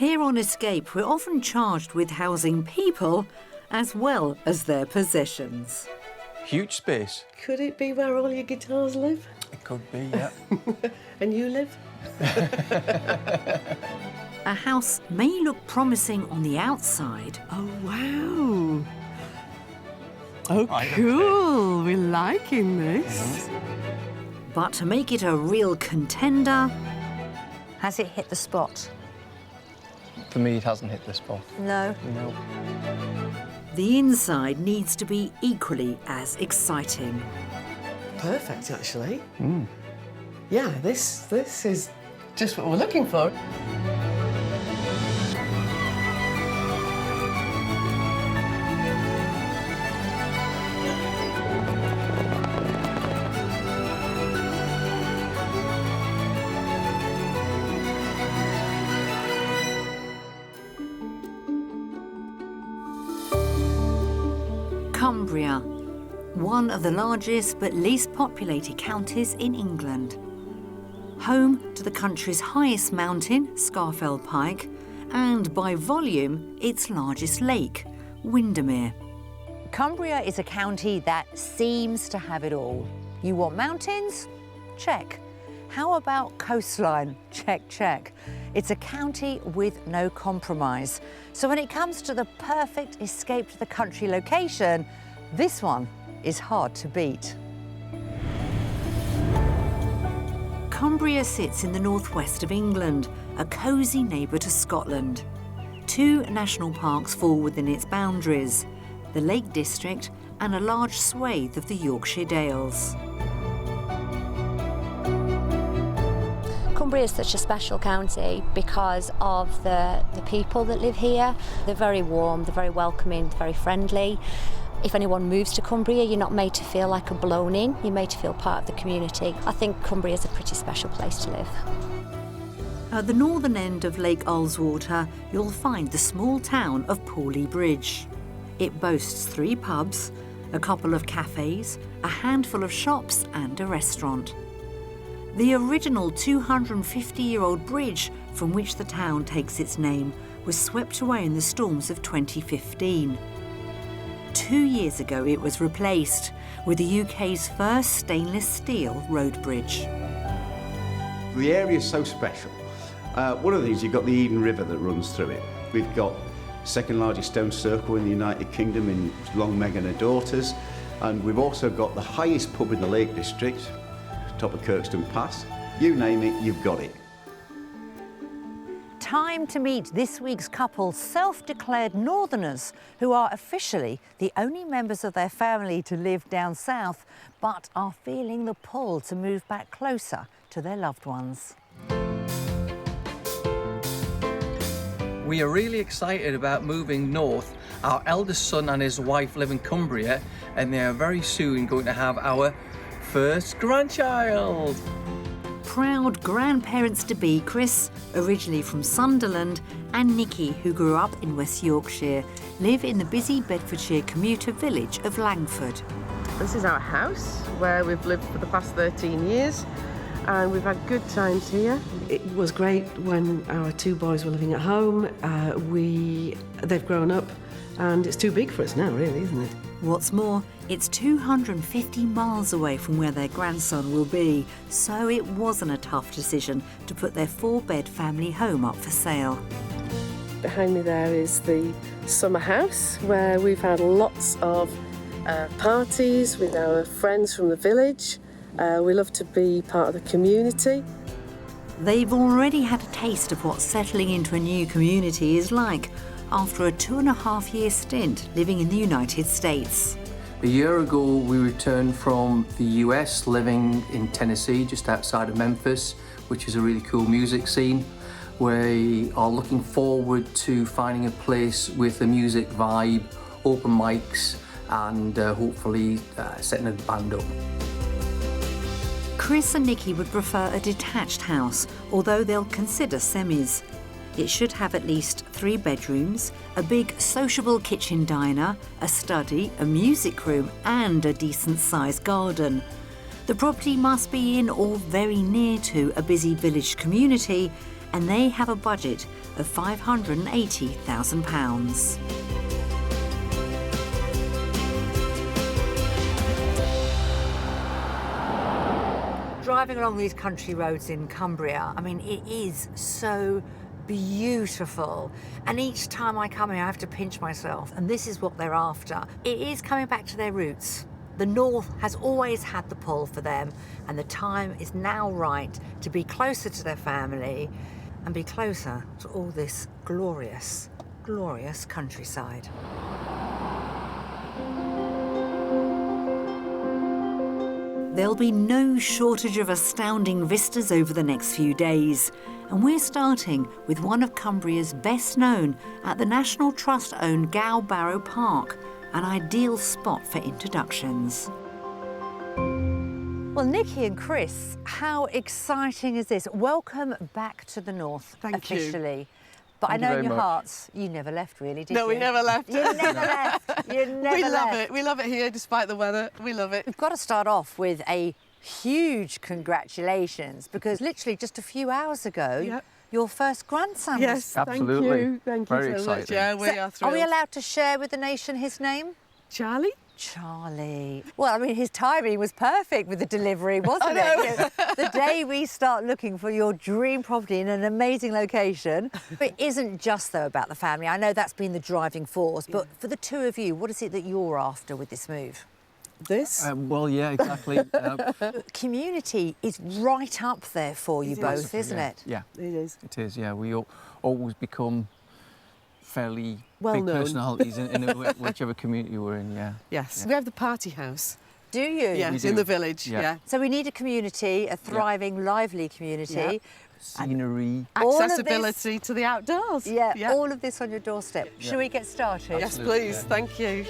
Here on Escape, we're often charged with housing people as well as their possessions. Huge space. Could it be where all your guitars live? It could be, yeah. And you live? A house may look promising on the outside. Oh, wow. Oh, cool. We're liking this. But to make it a real contender... Has it hit the spot? For me, it hasn't hit the spot. No. No. The inside needs to be equally as exciting. Perfect, actually. Yeah, this is just what we're looking for. Cumbria, one of the largest but least populated counties in England. Home to the country's highest mountain, Scafell Pike, and by volume, its largest lake, Windermere. Cumbria is a county that seems to have it all. You want mountains? Check. How about coastline? Check, check. It's a county with no compromise. So when it comes to the perfect escape to the country location, this one is hard to beat. Cumbria sits in the northwest of England, a cosy neighbour to Scotland. 2 national parks fall within its boundaries, the Lake District and a large swathe of the Yorkshire Dales. Cumbria is such a special county because of the people that live here. They're very warm, they're very welcoming, very friendly. If anyone moves to Cumbria, you're not made to feel like a blown in, you're made to feel part of the community. I think Cumbria is a pretty special place to live. At the northern end of Lake Ullswater, you'll find the small town of Pawley Bridge. It boasts 3 pubs, a couple of cafes, a handful of shops and a restaurant. The original 250-year-old bridge from which the town takes its name was swept away in the storms of 2015. 2 years ago it was replaced with the UK's first stainless steel road bridge. The area is so special. One of these, you've got the Eden River that runs through it. We've got second largest stone circle in the United Kingdom in Long Meg and her daughters, and we've also got the highest pub in the Lake District, top of Kirkstone Pass. You name it, you've got it. Time to meet this week's couple, self-declared northerners, who are officially the only members of their family to live down south, but are feeling the pull to move back closer to their loved ones. We are really excited about moving north. Our eldest son and his wife live in Cumbria, and they are very soon going to have our first grandchild. Proud grandparents-to-be Chris, originally from Sunderland, and Nikki, who grew up in West Yorkshire, live in the busy Bedfordshire commuter village of Langford. This is our house where we've lived for the past 13 years and we've had good times here. It was great when our 2 boys were living at home. They've grown up and it's too big for us now, really, isn't it? What's more, it's 250 miles away from where their grandson will be, so it wasn't a tough decision to put their 4-bed family home up for sale. Behind me there is the summer house where we've had lots of parties with our friends from the village. We love to be part of the community. They've already had a taste of what settling into a new community is like after a 2.5-year stint living in the United States. A year ago, we returned from the US, living in Tennessee, just outside of Memphis, which is a really cool music scene. We are looking forward to finding a place with a music vibe, open mics, and hopefully setting a band up. Chris and Nikki would prefer a detached house, although they'll consider semis. It should have at least 3 bedrooms, a big sociable kitchen diner, a study, a music room and a decent-sized garden. The property must be in or very near to a busy village community and they have a budget of £580,000. Driving along these country roads in Cumbria, I mean, it is so beautiful. And each time I come here, I have to pinch myself, and this is what they're after. It is coming back to their roots. The North has always had the pull for them, and the time is now right to be closer to their family and be closer to all this glorious, glorious countryside. There'll be no shortage of astounding vistas over the next few days, and we're starting with one of Cumbria's best known at the National Trust-owned Gow Barrow Park, an ideal spot for introductions. Well, Nikki and Chris, how exciting is this? Welcome back to the North, Thank you. officially. But Thank I know you in very your much. hearts, you never left, really, did you? No, we never left. You never left. You never We love left. it. We love it here despite the weather. We love it. We've got to start off with a huge congratulations, because literally just a few hours ago, Yep. your first grandson was... Yes, Absolutely. thank you. Thank you Very so much. exciting. Yeah, we are Are thrilled. we allowed to share with the nation his name? Charlie? Charlie. Well, I mean, his timing was perfect with the delivery, wasn't it? The day we start looking for your dream property in an amazing location. But it isn't just, though, about the family. I know that's been the driving force, but for the two of you, what is it that you're after with this move? This? Well, yeah, exactly. Community is right up there for you both, isn't it? Yeah, It is. it is. Yeah, we always become fairly Well big known. personalities in whichever community we're in. Yeah. Yes. Yeah. We have the party house. Do you? Yes, do. in the village. Yeah. Yeah. So we need a community, a thriving, lively community. Yeah. Scenery. All of this- Accessibility to the outdoors. Yeah, Yeah. all of this on your doorstep. Shall we get started? Yes, Absolutely, please. yeah. Thank you.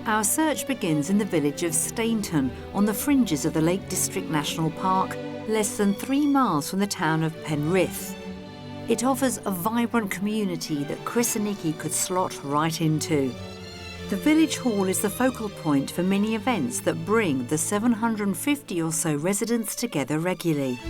Our search begins in the village of Stainton, on the fringes of the Lake District National Park, less than 3 miles from the town of Penrith. It offers a vibrant community that Chris and Nikki could slot right into. The village hall is the focal point for many events that bring the 750 or so residents together regularly.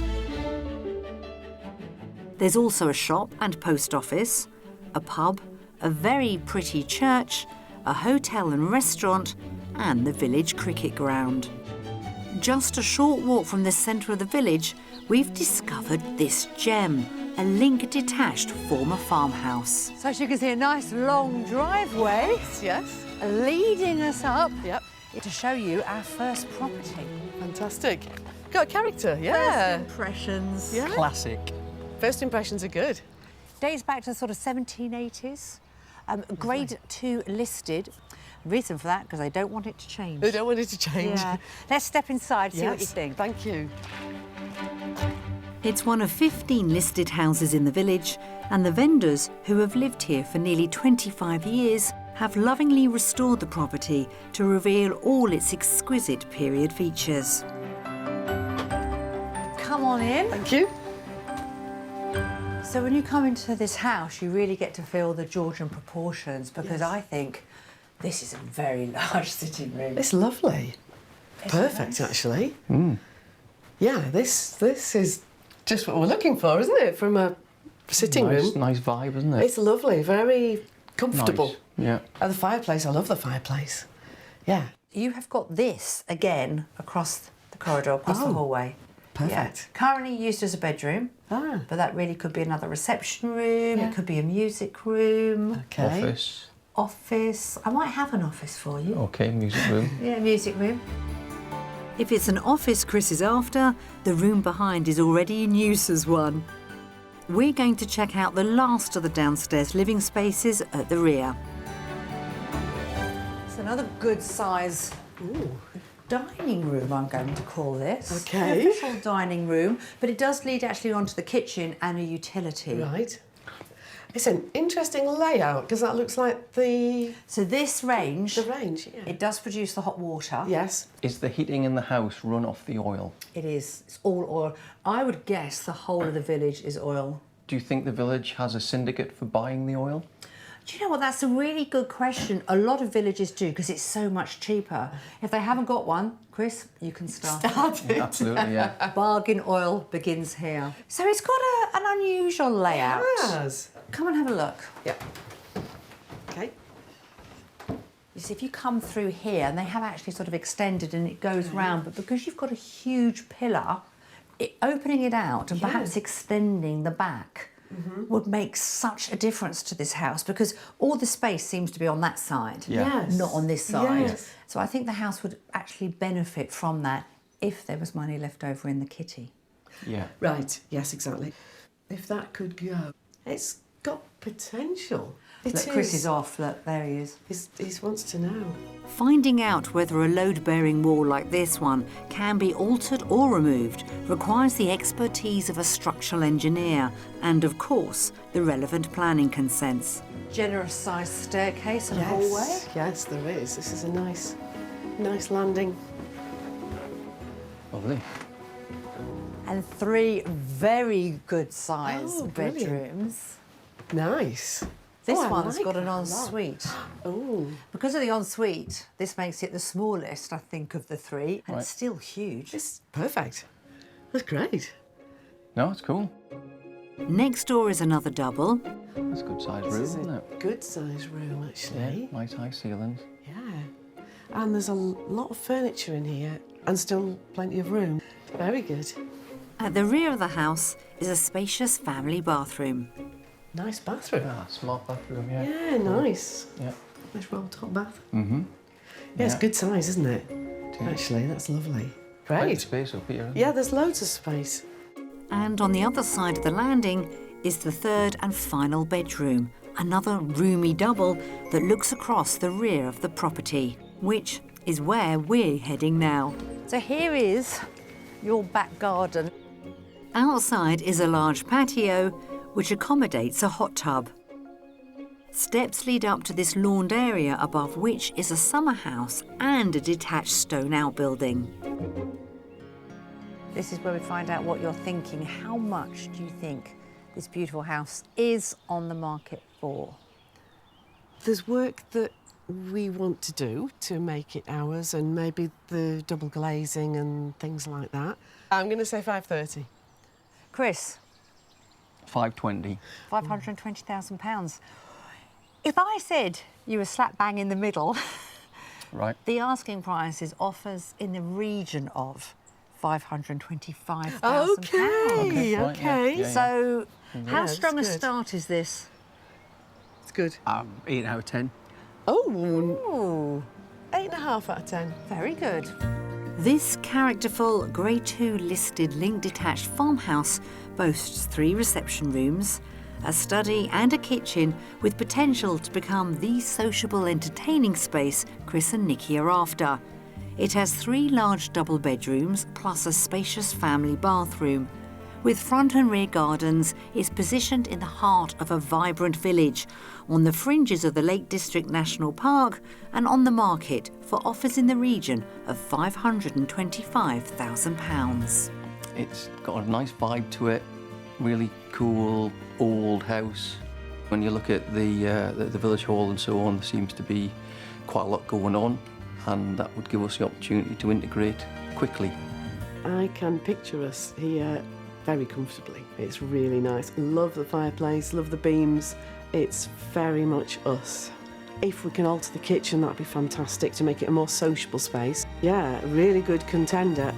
There's also a shop and post office, a pub, a very pretty church, a hotel and restaurant, and the village cricket ground. Just a short walk from the centre of the village, we've discovered this gem, a link-detached former farmhouse. So as you can see, a nice long driveway Yes. leading us up Yep. to show you our first property. Fantastic. Got a character. Yeah. Impressions. Yeah. Classic. First impressions are good. Dates back to the sort of 1780s. Grade 2 listed. Reason for that, because I don't want it to change. We don't want it to change. Yeah. Let's step inside, see what you Yes. think. Thank you. It's one of 15 listed houses in the village, and the vendors, who have lived here for nearly 25 years, have lovingly restored the property to reveal all its exquisite period features. Come on in. Thank you. So when you come into this house, you really get to feel the Georgian proportions, because I think this is a very large sitting room. It's lovely. Perfect, actually. Yeah, this is just what we're looking for, isn't it? From a sitting room. Nice vibe, isn't it? It's lovely, very comfortable. Nice. Yeah. And the fireplace, I love the fireplace. Yeah. You have got this again across the corridor, across the Oh, hallway. perfect. Yeah. Currently used as a bedroom, Ah, but that really could be another reception room. Yeah. It could be a music room, okay. Office. office. I might have an office for you. Okay, music room. Yeah, music room. If it's an office Chris is after, the room behind is already in use as one. We're going to check out the last of the downstairs living spaces at the rear. It's another good size dining room, I'm going to call this. Okay. An official dining room, but it does lead actually onto the kitchen and a utility. Right. It's an interesting layout because that looks like the So this range, range. Yeah. it does produce the hot water. Yes. Is the heating in the house run off the oil? It is. It's all oil. I would guess the whole of the village is oil. Do you think the village has a syndicate for buying the oil? Do you know what? That's a really good question. A lot of villages do because it's so much cheaper. If they haven't got one, Chris, you can start. Absolutely, yeah. Bargain oil begins here. So it's got an unusual layout. Yes. Come and have a look. Yeah. Okay. You see, if you come through here, and they have actually sort of extended and it goes round, but because you've got a huge pillar, opening it out and perhaps extending the back would make such a difference to this house because all the space seems to be on that side, not on this side. Yes. So I think the house would actually benefit from that if there was money left over in the kitty. Yeah. Right, yes, exactly. If that could go. It's got potential. Look, Chris is off. Look, there he is. He wants to know. Finding out whether a load-bearing wall like this one can be altered or removed requires the expertise of a structural engineer and, of course, the relevant planning consents. Generous sized staircase and hallway. Yes, there is. This is a nice landing. Lovely. And 3 very good sized brilliant. bedrooms. Nice. This I one's like got an that a lot. ensuite. Oh. Because of the ensuite, this makes it the smallest, I think, of the 3, and it's still huge. It's perfect. That's great. No, it's cool. Next door is another double. It's a good sized room, This is isn't a it? good sized room, actually. Nice high ceilings. Yeah. And there's a lot of furniture in here and still plenty of room. Very good. At the rear of the house is a spacious family bathroom. Nice bathroom. Ah, smart bathroom, yeah. Yeah, nice. Yeah. Nice roll top bath. Mm-hmm. Yeah, it's Yeah. good size, isn't it? is. Actually, that's lovely. Plenty of Great. space up here. Isn't Yeah, there's loads of space. And on the other side of the landing is the third and final bedroom, another roomy double that looks across the rear of the property, which is where we're heading now. So here is your back garden. Outside is a large patio which accommodates a hot tub. Steps lead up to this lawned area above which is a summer house and a detached stone outbuilding. This is where we find out what you're thinking. How much do you think this beautiful house is on the market for? There's work that we want to do to make it ours and maybe the double glazing and things like that. I'm going to say 530. Chris, 520. £520,000. If I said you were slap bang in the middle, Right. the asking price is offers in the region of £525,000. Okay, fine, okay. yeah. So, how that's strong a good. start is this? It's good. 8 out of 10. Oh, Ooh, 8.5 out of 10. very good. This characterful Grade 2 listed linked detached farmhouse boasts 3 reception rooms, a study and a kitchen with potential to become the sociable entertaining space Chris and Nikki are after. It has 3 large double bedrooms plus a spacious family bathroom. With front and rear gardens, it's positioned in the heart of a vibrant village, on the fringes of the Lake District National Park and on the market for offers in the region of £525,000. It's got a nice vibe to it. Really cool old house. When you look at the village hall and so on, there seems to be quite a lot going on, and that would give us the opportunity to integrate quickly. I can picture us here very comfortably. It's really nice. Love the fireplace, love the beams. It's very much us. If we can alter the kitchen, that'd be fantastic to make it a more sociable space. Yeah, really good contender.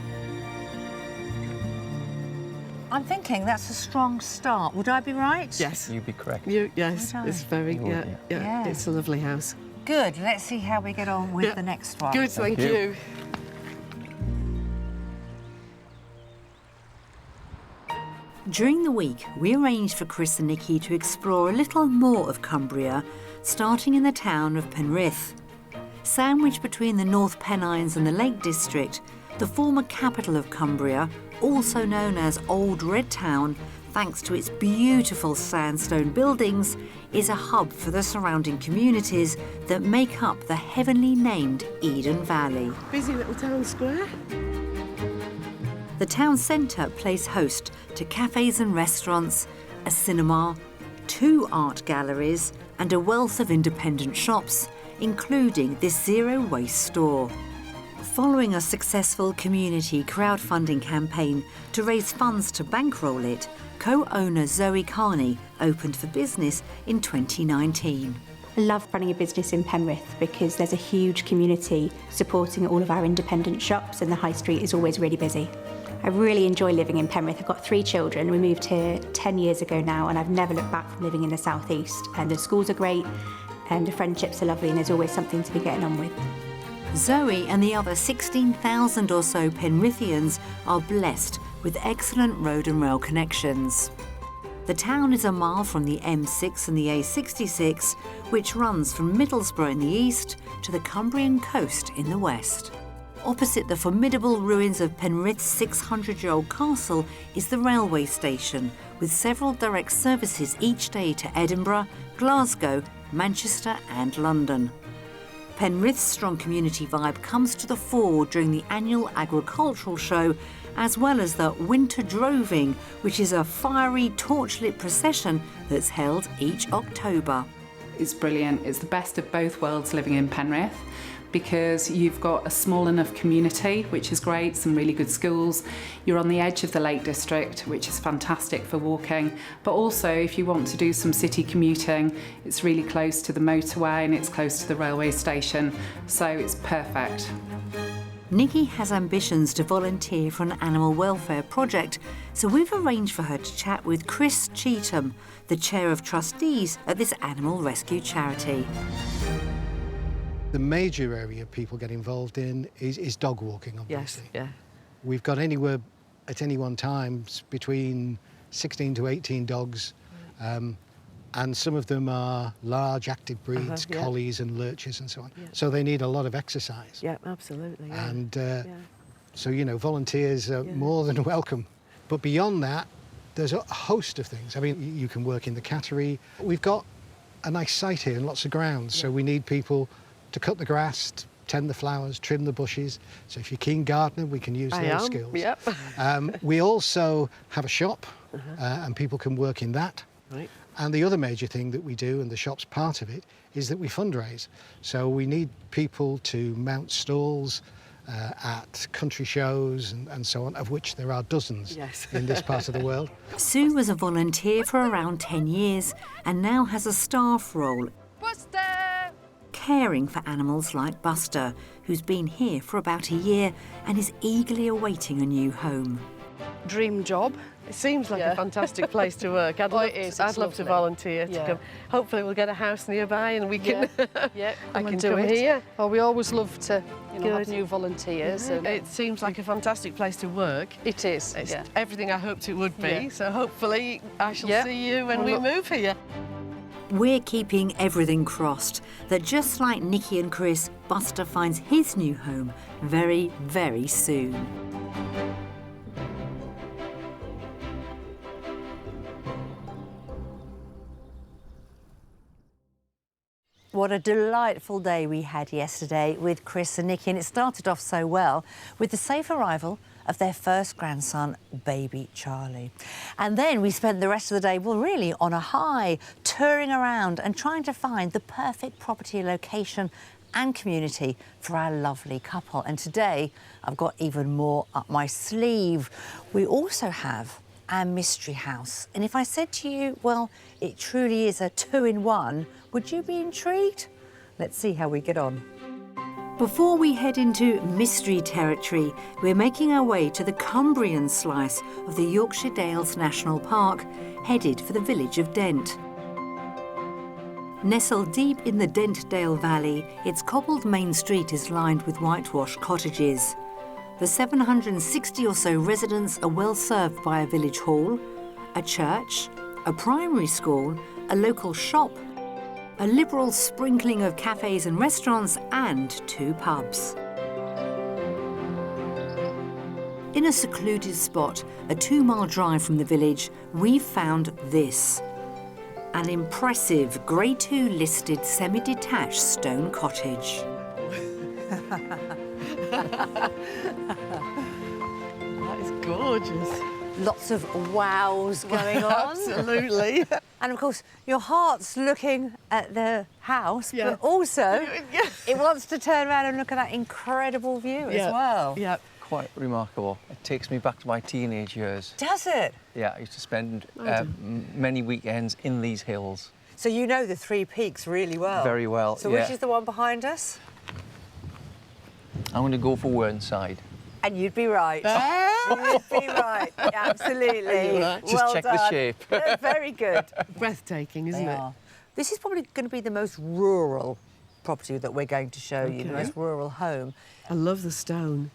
I'm thinking that's a strong start. Would I be right? Yes. You'd be correct. Yes, Would I? it's very, You would, yeah, yeah. yeah, Yeah. it's a lovely house. Good. Let's see how we get on with Yeah. the next one. Good, thank you. you. During the week, we arranged for Chris and Nikki to explore a little more of Cumbria, starting in the town of Penrith. Sandwiched between the North Pennines and the Lake District, the former capital of Cumbria, also known as Old Red Town, thanks to its beautiful sandstone buildings, is a hub for the surrounding communities that make up the heavenly named Eden Valley. Busy little town square. The town centre plays host to cafes and restaurants, a cinema, 2 art galleries, and a wealth of independent shops, including this zero waste store. Following a successful community crowdfunding campaign to raise funds to bankroll it, co-owner Zoe Carney opened for business in 2019. I love running a business in Penrith because there's a huge community supporting all of our independent shops and the high street is always really busy. I really enjoy living in Penrith. I've got 3 children. We moved here 10 years ago now and I've never looked back from living in the southeast. And the schools are great and the friendships are lovely and there's always something to be getting on with. Zoe and the other 16,000 or so Penrithians are blessed with excellent road and rail connections. The town is a mile from the M6 and the A66, which runs from Middlesbrough in the east to the Cumbrian coast in the west. Opposite the formidable ruins of Penrith's 600-year-old castle is the railway station, with several direct services each day to Edinburgh, Glasgow, Manchester and London. Penrith's strong community vibe comes to the fore during the annual agricultural show, as well as the Winter Droving, which is a fiery torchlit procession that's held each October. It's brilliant. It's the best of both worlds living in Penrith, because you've got a small enough community, which is great, some really good schools. You're on the edge of the Lake District, which is fantastic for walking. But also, if you want to do some city commuting, it's really close to the motorway and it's close to the railway station, so it's perfect. Nikki has ambitions to volunteer for an animal welfare project, so we've arranged for her to chat with Chris Cheetham, the chair of trustees at this animal rescue charity. The major area people get involved in is dog walking, obviously. Yes, yeah. We've got anywhere at any one time between 16 to 18 dogs, and some of them are large active breeds, yeah. collies and lurchers and so on. Yeah. So they need a lot of exercise. Yeah, absolutely. Yeah. And yeah. so, you know, volunteers are more than welcome. But beyond that, there's a host of things. I mean, you can work in the cattery. We've got a nice site here and lots of grounds, so we need people to cut the grass, tend the flowers, trim the bushes. So if you're a keen gardener, we can use those skills. Yep. We also have a shop, and people can work in that. Right. And the other major thing that we do, and the shop's part of it, is that we fundraise. So we need people to mount stalls at country shows and so on, of which there are dozens in this part of the world. Sue was a volunteer for around 10 years and now has a staff role, caring for animals like Buster, who's been here for about a year and is eagerly awaiting a new home. Dream job. It seems like a fantastic place to work. I'd love to volunteer to come. Hopefully we'll get a house nearby and we can I can come here. Oh, we always love to have new volunteers. And it seems like a fantastic place to work. it is. It's everything I hoped it would be, so hopefully I shall see you when we move here. We're keeping everything crossed that just like Nikki and Chris, Buster finds his new home very, very soon. What a delightful day we had yesterday with Chris and Nikki, and it started off so well with the safe arrival of their first grandson, baby Charlie. And then we spent the rest of the day, well, really on a high, touring around and trying to find the perfect property location and community for our lovely couple. And today, I've got even more up my sleeve. We also have our mystery house. And if I said to you, well, it truly is a 2-in-1, would you be intrigued? Let's see how we get on. Before we head into mystery territory, we're making our way to the Cumbrian slice of the Yorkshire Dales National Park, headed for the village of Dent. Nestled deep in the Dent-Dale Valley, its cobbled main street is lined with whitewashed cottages. The 760 or so residents are well served by a village hall, a church, a primary school, a local shop, a liberal sprinkling of cafes and restaurants, and 2 pubs. In a secluded spot, a 2-mile drive from the village, we've found this. An impressive Grade 2 listed semi-detached stone cottage. That is gorgeous. Lots of wows going on. Absolutely. And of course, your heart's looking at the house, Yeah. but also it wants to turn around and look at that incredible view as well. Yeah. Quite remarkable. It takes me back to my teenage years. Does it? Yeah, I used to spend many weekends in these hills. So you know the Three Peaks really well. Very well, So yeah. which is the one behind us? I'm going to go for Whernside. And you'd be right. You'd be right. Absolutely. Just check the shape. Very good. Breathtaking, isn't They it? are. This is probably going to be the most rural property that we're going to show you, the most rural home. I love the stone.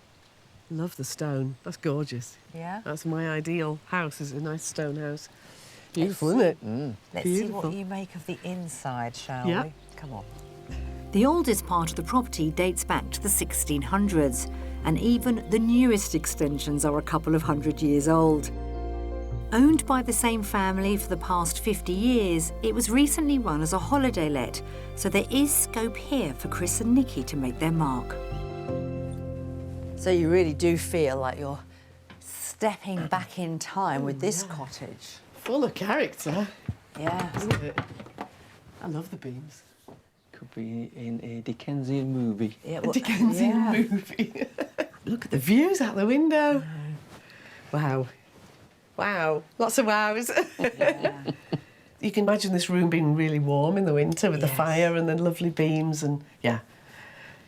Love the stone. That's gorgeous. Yeah. That's my ideal house, is a nice stone house. Beautiful, isn't it? Let's Beautiful. see what you make of the inside, shall Yeah. we? Come on. The oldest part of the property dates back to the 1600s, and even the newest extensions are a couple of hundred years old. Owned by the same family for the past 50 years, it was recently run as a holiday let, so there is scope here for Chris and Nikki to make their mark. So you really do feel like you're stepping back in time with this cottage. Full of character, Yeah. isn't it? I love the beams. Could be in a Dickensian movie. Yeah, A Dickensian movie. Look at the views out the window. Wow. Wow. Lots of wows. You can imagine this room being really warm in the winter with the fire and the lovely beams and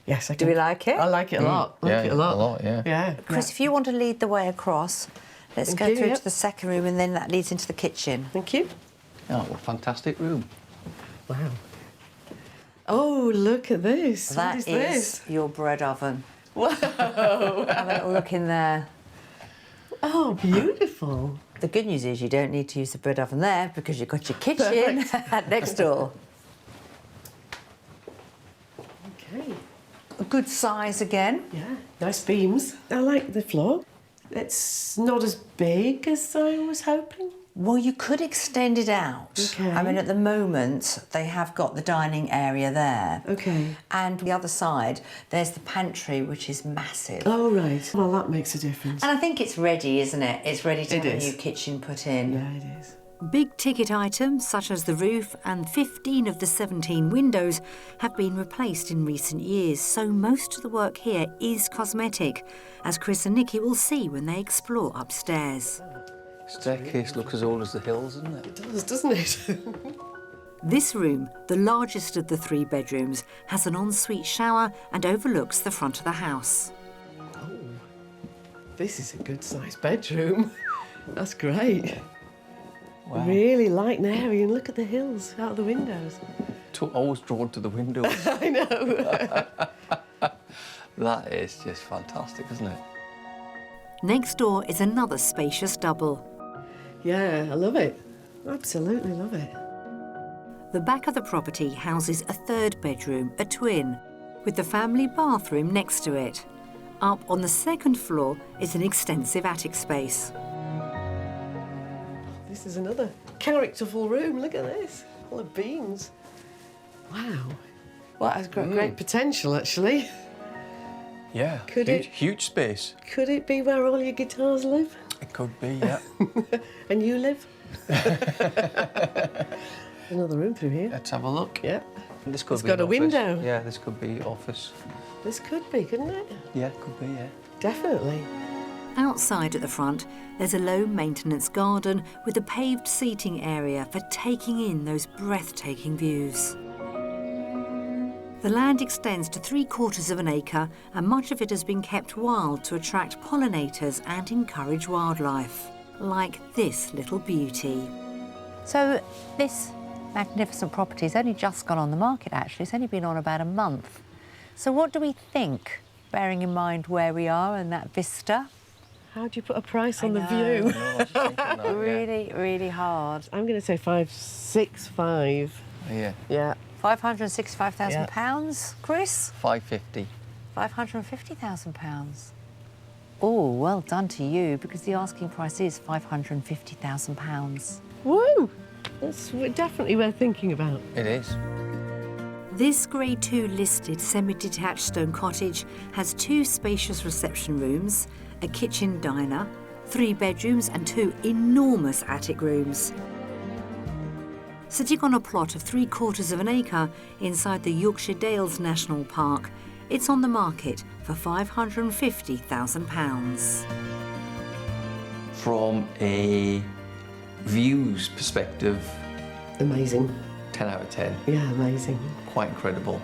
Yes, I Do can. we like it? I like it a lot. I like it a lot. yeah. Yeah. Chris, if you want to lead the way across, let's Thank go you, through yep. to the second room and then that leads into the kitchen. Thank you. Oh, what a fantastic room. Wow. Oh, look at this. That what is this? your bread oven. Whoa. Have a little look in there. Oh, beautiful. The good news is you don't need to use the bread oven there because you've got your kitchen next door. Okay. A good size again. Yeah, nice beams. I like the floor. It's not as big as I was hoping. Well, you could extend it out. Okay. I mean, at the moment, they have got the dining area there. Okay. And the other side, there's the pantry, which is massive. Oh, right. Well, that makes a difference. And I think it's ready, isn't it? It's ready to It have is. a new kitchen put in. Yeah, it is. Big ticket items such as the roof and 15 of the 17 windows have been replaced in recent years, so most of the work here is cosmetic, as Chris and Nikki will see when they explore upstairs. Staircase looks as old as the hills, doesn't it? It does, doesn't it? This room, the largest of the 3 bedrooms, has an ensuite shower and overlooks the front of the house. Oh, this is a good-sized bedroom. That's great. Wow. Really light and airy, and look at the hills out the windows. Always drawn to the windows. I know. That is just fantastic, isn't it? Next door is another spacious double. Yeah, I love it. Absolutely love it. The back of the property houses a 3rd bedroom, a twin, with the family bathroom next to it. Up on the 2nd floor is an extensive attic space. This is another characterful room. Look at this. All the beams. Wow. Well, it's got great potential, actually. Yeah. Could huge, it- huge space. Could it be where all your guitars live? It could be, yeah. And you live? Another room through here. Let's have a look. Yeah. This could It's be got an a office. window. Yeah, this could be office. This could be, couldn't it? Yeah, could be, yeah. Definitely. Outside at the front, there's a low-maintenance garden with a paved seating area for taking in those breathtaking views. The land extends to 3/4 of an acre, and much of it has been kept wild to attract pollinators and encourage wildlife, like this little beauty. So this magnificent property has only just gone on the market, actually. It's only been on about a month. So what do we think, bearing in mind where we are and that vista? How do you put a price on the know. view? No, I was just thinking that, yeah. Really, really hard. I'm going to say 565. Yeah, Yeah. £565,000, Chris? 550. £550,000. Oh, well done to you, because the asking price is £550,000. Woo! That's definitely worth thinking about. It is. This Grade 2 listed semi-detached stone cottage has 2 spacious reception rooms, a kitchen diner, 3 bedrooms and 2 enormous attic rooms. sitting on a plot of 3/4 of an acre inside the Yorkshire Dales National Park. It's on the market for £550,000. From a views perspective, Amazing. 10 out of 10. Yeah, amazing. Quite incredible,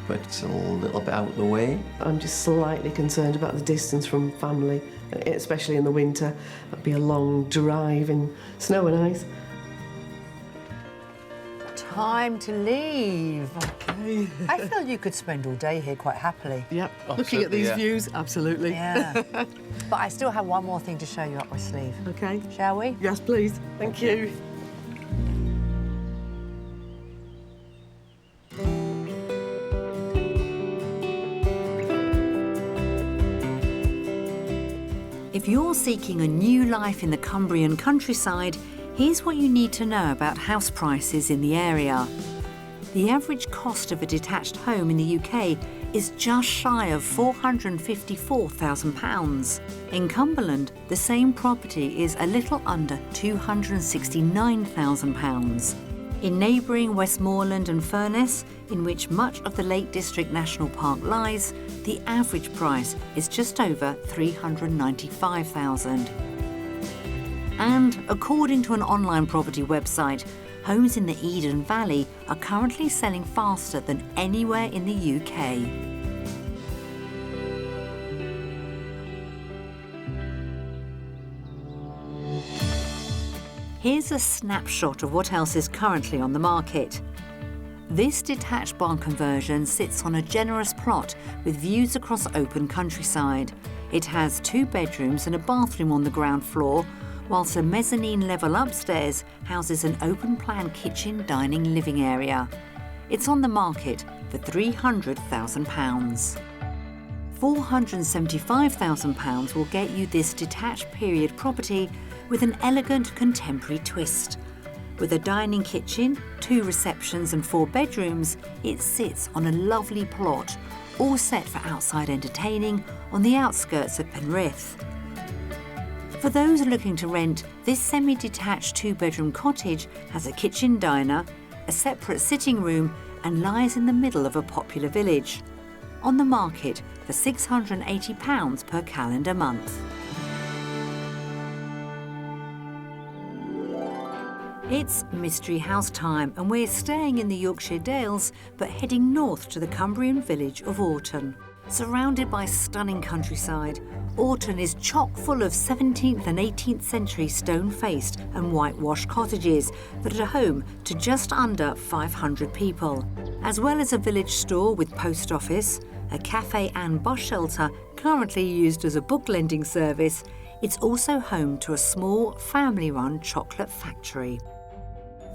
but it's a little bit out of the way. I'm just slightly concerned about the distance from family, especially in the winter. That'd be a long drive in snow and ice. Time to leave. Okay. I feel you could spend all day here quite happily. Yep. Looking at these views, absolutely. Yeah. But I still have one more thing to show you up my sleeve. Okay. Shall we? Yes, please. Thank you. If you're seeking a new life in the Cumbrian countryside, here's what you need to know about house prices in the area. The average cost of a detached home in the UK is just shy of £454,000. In Cumberland, the same property is a little under £269,000. In neighbouring Westmoreland and Furness, in which much of the Lake District National Park lies, the average price is just over £395,000. And according to an online property website, homes in the Eden Valley are currently selling faster than anywhere in the UK. Here's a snapshot of what else is currently on the market. This detached barn conversion sits on a generous plot with views across open countryside. It has 2 bedrooms and a bathroom on the ground floor, whilst a mezzanine level upstairs houses an open-plan kitchen, dining, living area. It's on the market for £300,000. £475,000 will get you this detached period property with an elegant contemporary twist. With a dining kitchen, 2 receptions and 4 bedrooms, it sits on a lovely plot, all set for outside entertaining on the outskirts of Penrith. For those looking to rent, this semi-detached 2-bedroom cottage has a kitchen diner, a separate sitting room and lies in the middle of a popular village. On the market for £680 per calendar month. It's Mystery House time and we're staying in the Yorkshire Dales but heading north to the Cumbrian village of Orton. Surrounded by stunning countryside, Orton is chock full of 17th and 18th century stone-faced and whitewashed cottages that are home to just under 500 people. As well as a village store with post office, a cafe and bus shelter currently used as a book lending service, it's also home to a small family-run chocolate factory.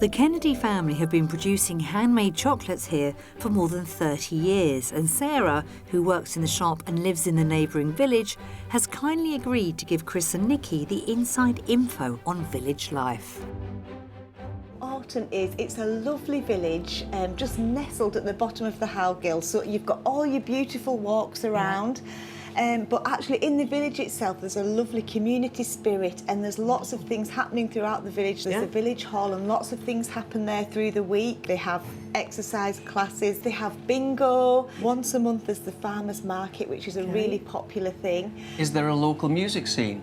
The Kennedy family have been producing handmade chocolates here for more than 30 years, and Sarah, who works in the shop and lives in the neighbouring village, has kindly agreed to give Chris and Nikki the inside info on village life. Orton it's a lovely village, just nestled at the bottom of the Howgill, so you've got all your beautiful walks around. But actually in the village itself there's a lovely community spirit and there's lots of things happening throughout the village. There's a village hall and lots of things happen there through the week. They have exercise classes, they have bingo. Once a month there's the farmers market, which is a really popular thing. Is there a local music scene?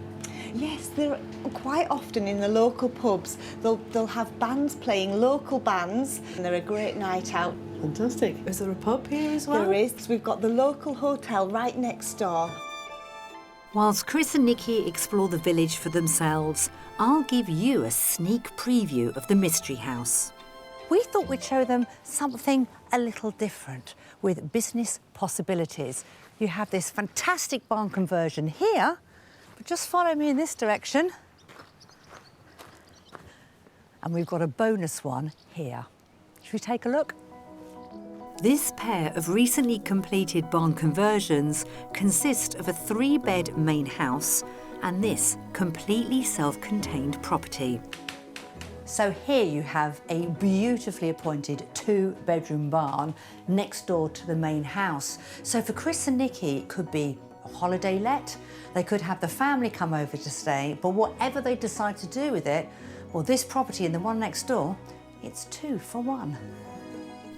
Yes, there quite often in the local pubs they'll have bands playing, local bands, and they're a great night out. Fantastic. Is there a pub here as well? There is. We've got the local hotel right next door. Whilst Chris and Nikki explore the village for themselves, I'll give you a sneak preview of the Mystery House. We thought we'd show them something a little different with business possibilities. You have this fantastic barn conversion here, but just follow me in this direction. And we've got a bonus one here. Should we take a look? This pair of recently completed barn conversions consist of a 3-bed main house and this completely self-contained property. So here you have a beautifully appointed 2-bedroom barn next door to the main house. So for Chris and Nikki, it could be a holiday let, they could have the family come over to stay, but whatever they decide to do with it, well, this property and the one next door It's 2 for 1.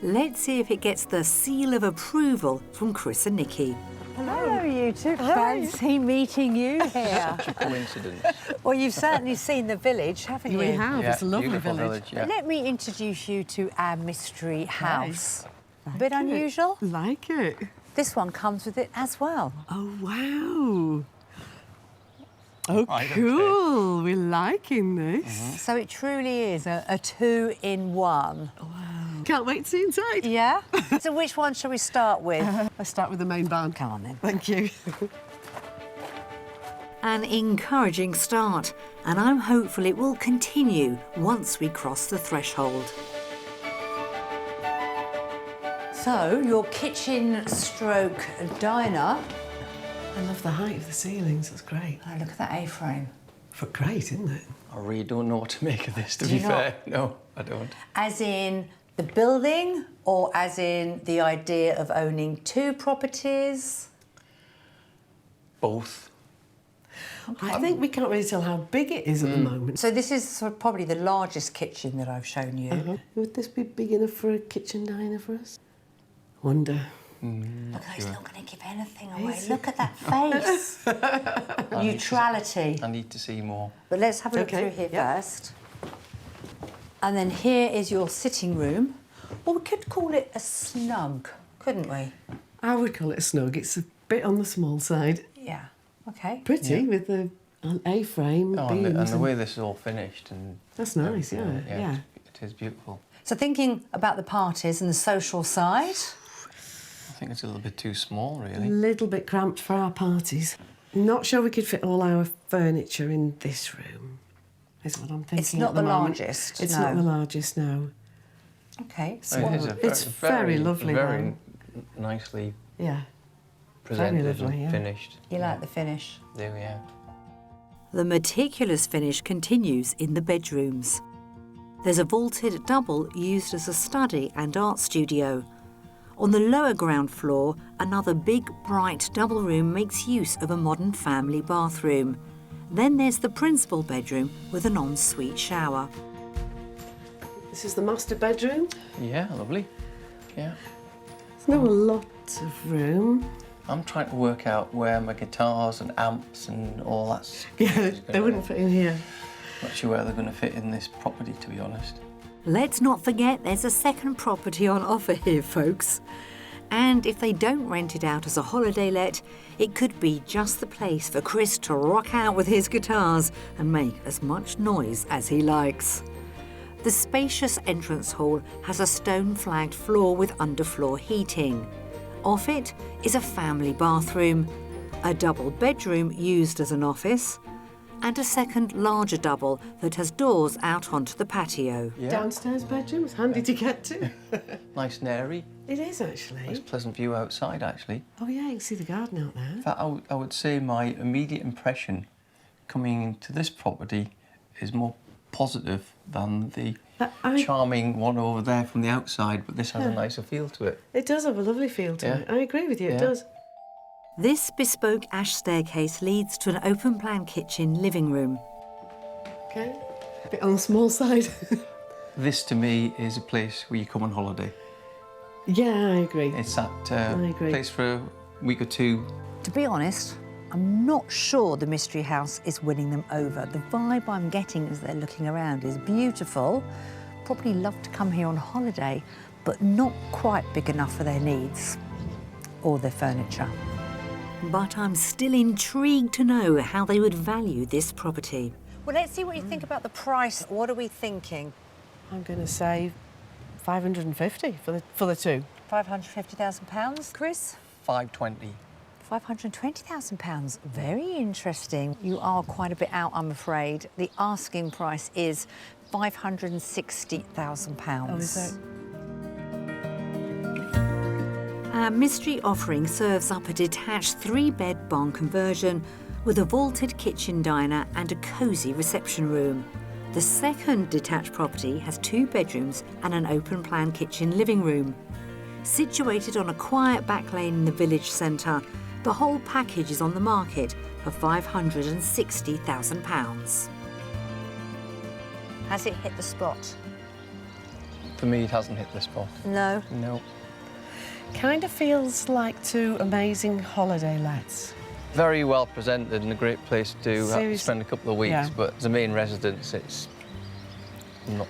Let's see if it gets the seal of approval from Chris and Nikki. Hello, you two. Fancy meeting you here. Such a coincidence. Well, you've certainly seen the village, haven't you? We have. Yeah, It's a lovely beautiful village. yeah. Let me introduce you to our mystery house. A bit unusual. Like it. This one comes with it as well. Oh, wow. Oh, Right, okay. cool. We're liking this. So it truly is a 2-in-1. Can't wait to see inside. Yeah? So which one shall we start with? Let's start with the main barn. Come on then. Thank you. An encouraging start, and I'm hopeful it will continue once we cross the threshold. So, your kitchen stroke diner. I love the height of the ceilings. That's great. Oh, look at that A-frame. But great, isn't it? I really don't know what to make of this, to Do be you not? fair. No, I don't. As in the building, or as in the idea of owning 2 properties? Both. I think we can't really tell how big it is at the moment. So this is sort of probably the largest kitchen that I've shown you. Would this be big enough for a kitchen diner for us? Wonder. Look, he's not going to give anything away. Look at that face. Neutrality. I need to see more. But let's have a look Okay, through here yep. first. And then here is your sitting room. Or we could call it a snug, couldn't we? I would call it a snug. It's a bit on the small side. Yeah. Okay. Pretty with the an A-frame Oh, beams. and the way this is all finished and That's nice, yeah. everything, Yeah. It is beautiful. So thinking about the parties and the social side, I think it's a little bit too small, A really. little bit cramped for our parties. Not sure we could fit all our furniture in this room, is what I'm thinking. it's not at the moment. largest. It's no. not the largest, no. Okay. It is a It's very lovely, very though. nicely Yeah. presented lovely, and yeah. finished. You like the finish? There we are. The meticulous finish continues in the bedrooms. There's a vaulted double used as a study and art studio. On the lower ground floor, another big, bright double room makes use of a modern family bathroom. Then there's the principal bedroom with an ensuite shower. This is the master bedroom. Yeah, lovely. Yeah. There's not a lot of room. I'm trying to work out where my guitars and amps and all that. Yeah, they wouldn't fit in here. Not sure where they're going to fit in this property, to be honest. Let's not forget there's a second property on offer here, folks. And if they don't rent it out as a holiday let, it could be just the place for Chris to rock out with his guitars and make as much noise as he likes. The spacious entrance hall has a stone-flagged floor with underfloor heating. Off it is a family bathroom, a double bedroom used as an office, and a second larger double that has doors out onto the patio. Yeah. Downstairs bedroom. It's handy to get to. Nice and airy. It is, actually. Nice pleasant view outside, actually. Oh, yeah, you can see the garden out there. In fact, I would say my immediate impression coming into this property is more positive than the charming one over there from the outside, but this has a nicer feel to it. It does have a lovely feel to Yeah. it. I agree with you, it Yeah. does. This bespoke ash staircase leads to an open-plan kitchen living room. Okay. A bit on the small side. This, to me, is a place where you come on holiday. Yeah, I agree. It's that I agree. place for a week or two. To be honest, I'm not sure the Mystery House is winning them over. The vibe I'm getting as they're looking around is beautiful. Probably love to come here on holiday, but not quite big enough for their needs or their furniture. But I'm still intrigued to know how they would value this property. Well, let's see what you think about the price. What are we thinking? I'm going to say 550 for the two. £550,000, Chris? 520. £520,000. Very interesting. You are quite a bit out, I'm afraid. The asking price is £560,000. Oh, is that? Our mystery offering serves up a detached 3-bed barn conversion with a vaulted kitchen diner and a cosy reception room. The second detached property has 2 bedrooms and an open-plan kitchen living room. Situated on a quiet back lane in the village centre, the whole package is on the market for £560,000. Has it hit the spot? For me, it hasn't hit the spot. No. No. Kind of feels like two amazing holiday lets. Very well presented and a great place to Seriously. spend a couple of weeks, Yeah. but as a main residence, it's not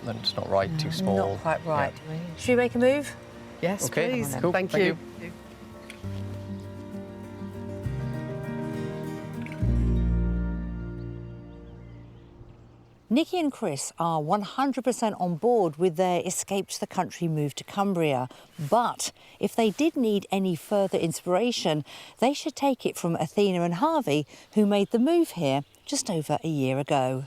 right, too small. Not quite right. Yeah. Should we make a move? Yes, Okay, please. cool. Thank Thank you. Nikki and Chris are 100% on board with their escape to the country move to Cumbria. But if they did need any further inspiration, they should take it from Athena and Harvey, who made the move here just over a year ago.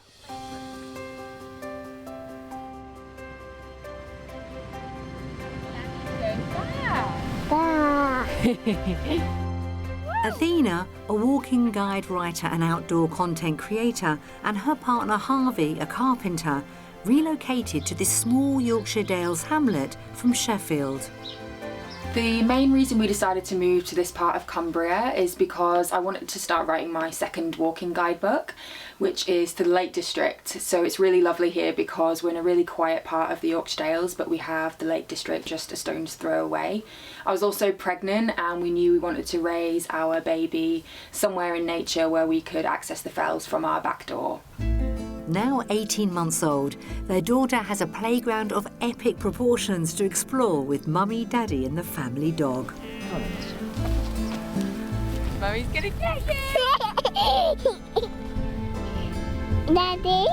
Athena, a walking guide writer and outdoor content creator, and her partner Harvey, a carpenter, relocated to this small Yorkshire Dales hamlet from Sheffield. The main reason we decided to move to this part of Cumbria is because I wanted to start writing my second walking guidebook, which is to the Lake District. So it's really lovely here because we're in a really quiet part of the Yorkshire Dales, but we have the Lake District just a stone's throw away. I was also pregnant and we knew we wanted to raise our baby somewhere in nature where we could access the fells from our back door. Now 18 months old, their daughter has a playground of epic proportions to explore with Mummy, Daddy and the family dog. Mummy's gonna get you! Daddy?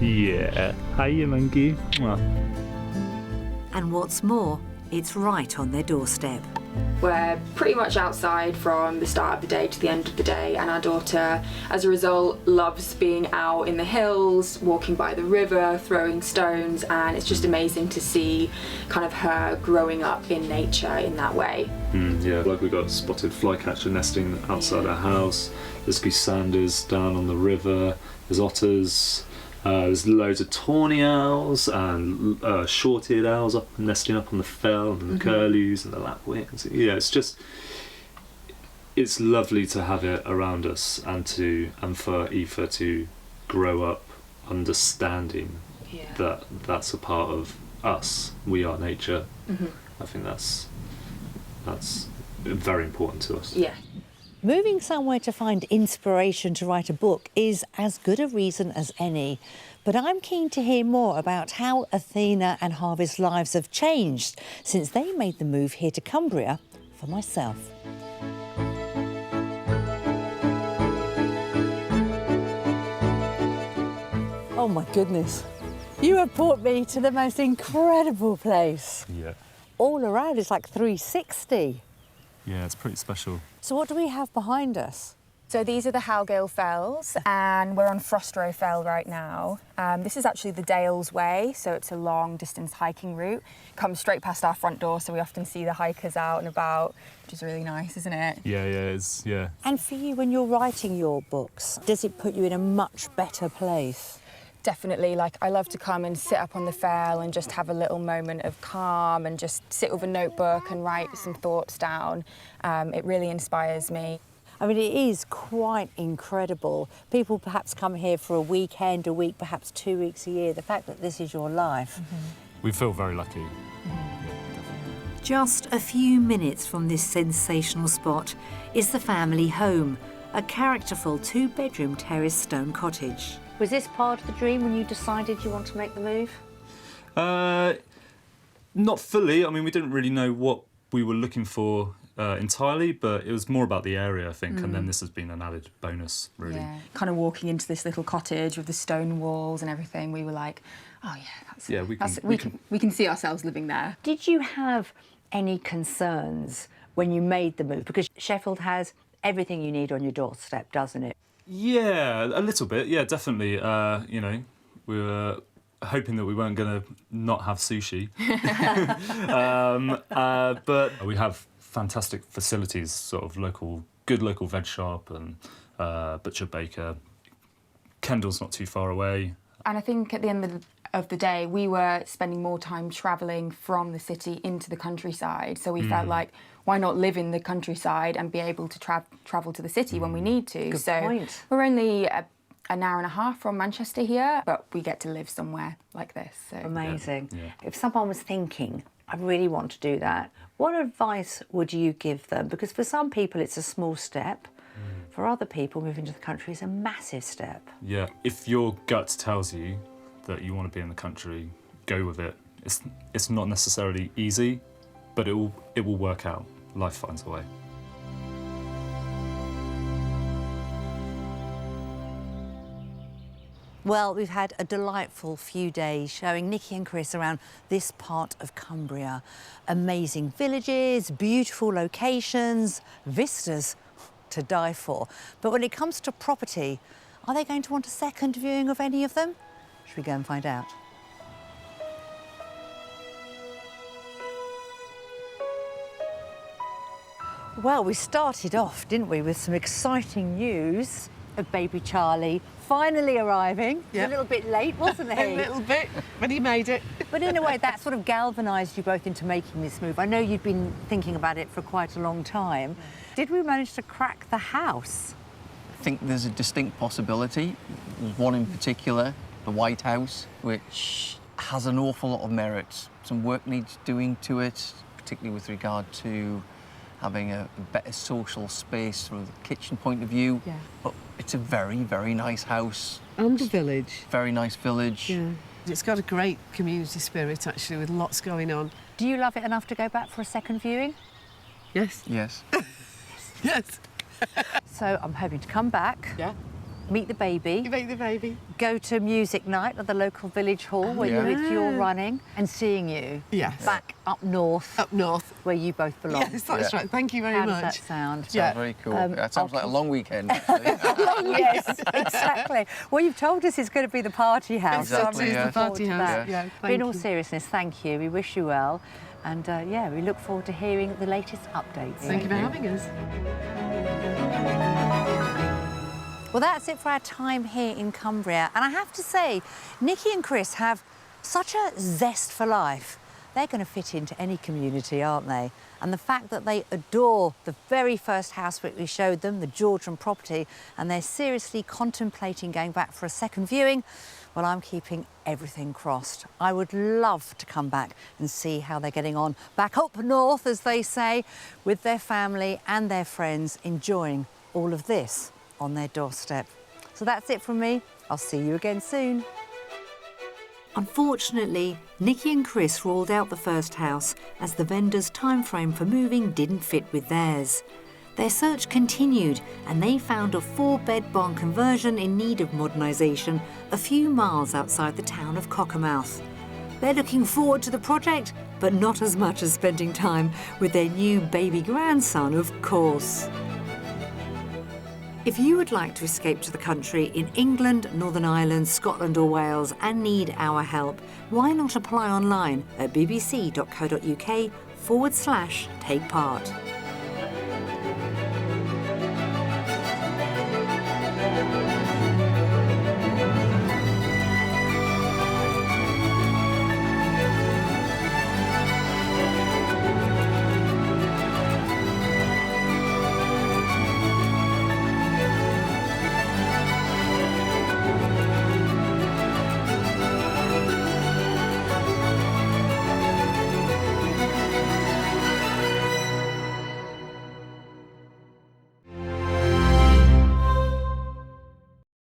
Yeah. Hiya, monkey. Mwah. And what's more, it's right on their doorstep. We're pretty much outside from the start of the day to the end of the day, and our daughter, as a result, loves being out in the hills, walking by the river, throwing stones, and it's just amazing to see kind of her growing up in nature in that way. Yeah, like we got spotted flycatcher nesting outside our house. There's goosandas down on the river. There's otters. There's loads of tawny owls and short-eared owls nesting up on the fell, and the curlews and the lapwings. Yeah, it's lovely to have it around us, and for Aoife to grow up understanding that that's a part of us. We are nature. I think that's very important to us. Yeah. Moving somewhere to find inspiration to write a book is as good a reason as any. But I'm keen to hear more about how Athena and Harvey's lives have changed since they made the move here to Cumbria for myself. Oh my goodness. You have brought me to the most incredible place. Yeah. All around it's like 360. Yeah, it's pretty special. So what do we have behind us? So these are the Howgill Fells, and we're on Frostrow Fell right now. This is actually the Dales Way, so it's a long distance hiking route. Comes straight past our front door, so we often see the hikers out and about, which is really nice, isn't it? Yeah, it's, yeah. And for you, when you're writing your books, does it put you in a much better place? Definitely, like I love to come and sit up on the fell and just have a little moment of calm and just sit with a notebook and write some thoughts down. It really inspires me. I mean, it is quite incredible. People perhaps come here for a weekend, a week, perhaps 2 weeks a year. The fact that this is your life. We feel very lucky. Just a few minutes from this sensational spot is the family home, a characterful 2-bedroom terrace stone cottage. Was this part of the dream when you decided you want to make the move? Not fully. I mean, we didn't really know what we were looking for entirely, but it was more about the area, I think, and then this has been an added bonus, really. Yeah. Kind of walking into this little cottage with the stone walls and everything, we were like, oh yeah, we can see ourselves living there. Did you have any concerns when you made the move? Because Sheffield has everything you need on your doorstep, doesn't it? Yeah, a little bit. Yeah, definitely. You know, we were hoping that we weren't going to not have sushi. But we have fantastic facilities, sort of good local veg shop and butcher, baker. Kendall's not too far away. And I think at the end of the day, we were spending more time travelling from the city into the countryside. So we felt like, why not live in the countryside and be able to travel to the city when we need to? Good so point. we're only an hour and a half from Manchester here, but we get to live somewhere like this. So. Amazing. If someone was thinking, I really want to do that, what advice would you give them? Because for some people it's a small step. For other people, moving to the country is a massive step. Yeah, if your gut tells you that you want to be in the country, go with it. It's not necessarily easy, but it will work out. Life finds a way. Well, we've had a delightful few days showing Nikki and Chris around this part of Cumbria. Amazing villages, beautiful locations, vistas to die for. But when it comes to property, are they going to want a second viewing of any of them? Should we go and find out? Well, we started off, didn't we, with some exciting news of baby Charlie finally arriving. He was a little bit late, wasn't he? A little bit, but he made it. But in a way, that sort of galvanised you both into making this move. I know you'd been thinking about it for quite a long time. Did we manage to crack the house? I think there's a distinct possibility. There's one in particular, the White House, which has an awful lot of merits. Some work needs doing to it, particularly with regard to having a better social space from the kitchen point of view. Yeah. But it's a very, very nice house. And a village. Very nice village. Yeah. It's got a great community spirit, actually, with lots going on. Do you love it enough to go back for a second viewing? Yes. Yes. Yes. So I'm hoping to come back. Yeah. Meet the baby. You meet the baby. Go to music night at the local village hall where you're running, and seeing you back up north. Up north. Where you both belong. Yes, that's right. Thank you very How much. does that sound? Sounds very cool. That sounds like a long weekend. Yes, exactly. Well, you've told us it's going to be the party house. Exactly, so I'm looking yeah. forward to Party that. house, yeah, But in thank all you. seriousness, thank you. We wish you well. And yeah, we look forward to hearing the latest updates. Thank you for having us. Well, that's it for our time here in Cumbria. And I have to say, Nikki and Chris have such a zest for life. They're going to fit into any community, aren't they? And the fact that they adore the very first house that we showed them, the Georgian property, and they're seriously contemplating going back for a second viewing, well, I'm keeping everything crossed. I would love to come back and see how they're getting on back up north, as they say, with their family and their friends, enjoying all of this on their doorstep. So that's it from me. I'll see you again soon. Unfortunately, Nikki and Chris ruled out the first house as the vendor's timeframe for moving didn't fit with theirs. Their search continued and they found a 4-bed barn conversion in need of modernisation a few miles outside the town of Cockermouth. They're looking forward to the project, but not as much as spending time with their new baby grandson, of course. If you would like to escape to the country in England, Northern Ireland, Scotland or Wales and need our help, why not apply online at bbc.co.uk/take part.